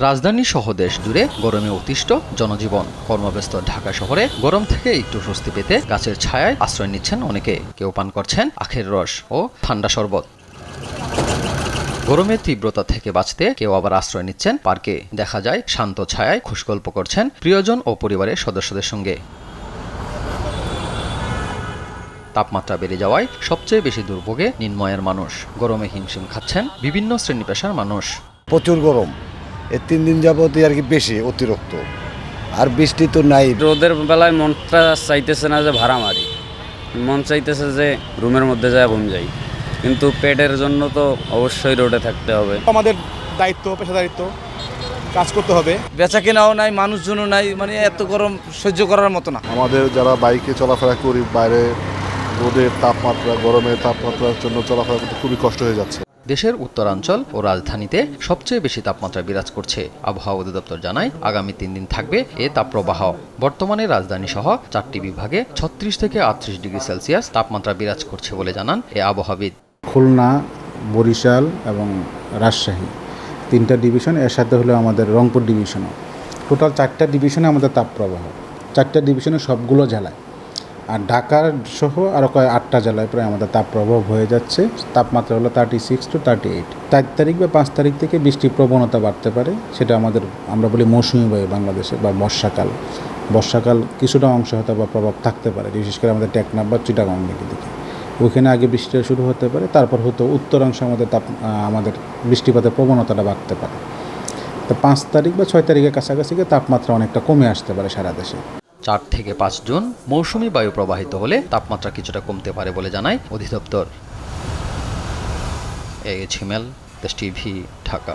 রাজধানী সহ দেশ জুড়ে গরমে অতিষ্ঠ জনজীবন। কর্মব্যস্ত ঢাকা শহরে গরম থেকে একটু স্বস্তি পেতে গাছের ছায়ায় আশ্রয় নিচ্ছেন অনেকে। কেউ পান করছেন আখের রস ও ঠান্ডা শরবত। গরমের তীব্রতা থেকে বাঁচতে কেউ আবার আশ্রয় নিচ্ছেন পার্কে। দেখা যায় শান্ত ছায়ায় খুশগল্প করছেন প্রিয়জন ও পরিবারের সদস্যদের সঙ্গে। তাপমাত্রা বেড়ে যাওয়ায় সবচেয়ে বেশি দুর্ভোগে নিম্নয়ের মানুষ। গরমে হিমশিম খাচ্ছেন বিভিন্ন শ্রেণী পেশার মানুষ। প্রচুর গরম, এই 3 দিন যাবত আর কি বেশি অতিরিক্ত, আর বৃষ্টি তো নাই। রোদের বেলায় মনটা চাইতেছে না যে ভাড়া মারি, মন চাইতেছে যে রুমের মধ্যে যায় ঘুম যাই, কিন্তু পেটের জন্য তো অবশ্যই রোডে থাকতে হবে। আমাদের দায়িত্ব, পেশাদারিত্ব, কাজ করতে হবে। বেচা কেনাও নাই, মানুষজনও নাই, মানে এত গরম সহ্য করার মতো না। আমাদের যারা বাইকে চলাফেরা করি, বাইরে রোদের তাপমাত্রা, গরমের তাপমাত্রার জন্য চলাফেরা করতে খুবই কষ্ট হয়ে যাচ্ছে। দেশের উত্তরাঞ্চল ও রাজধানীতে সবচেয়ে বেশি তাপমাত্রা বিরাজ করছে। আবহাওয়া অধিদপ্তর জানায় আগামী 3 দিন থাকবে এ তাপপ্রবাহ। বর্তমানে রাজধানী সহ 4টি বিভাগে 36 থেকে 38 ডিগ্রি সেলসিয়াস তাপমাত্রা বিরাজ করছে বলে জানান এ আবহাওয়াবিদ। খুলনা, বরিশাল এবং রাজশাহী 3টা ডিভিশন, এর সাথে হলো আমাদের রংপুর ডিভিশনও। টোটাল 4টা ডিভিশনে আমাদের তাপপ্রবাহ, 4টা ডিভিশনে সবগুলো জেলায়, আর ঢাকার সহ আরও 8টা জেলায় প্রায় আমাদের তাপপ্রবাহ হয়ে যাচ্ছে। তাপমাত্রা হলো 36 to 38। 4 তারিখ বা 5 তারিখ থেকে বৃষ্টির প্রবণতা বাড়তে পারে। সেটা আমরা বলি মৌসুমি বায়ু বাংলাদেশে, বা বর্ষাকাল কিছুটা অংশ হয়তো বা প্রভাব থাকতে পারে, বিশেষ করে আমাদের টেকনাফ বা চিটাগাং দিকে। ওইখানে আগে বৃষ্টিটা শুরু হতে পারে, তারপর হয়তো উত্তরাংশে আমাদের বৃষ্টিপাতের প্রবণতাটা বাড়তে পারে। তো 5 তারিখ বা 6 তারিখের কাছাকাছি তাপমাত্রা অনেকটা কমে আসতে পারে সারা দেশে। 4 থেকে 5 জুন মৌসুমি বায়ু প্রবাহিত হলে তাপমাত্রা কিছুটা কমতে পারে বলে জানায় অধিদপ্তর। AH হিমেল, দেশ টিভি, ঢাকা।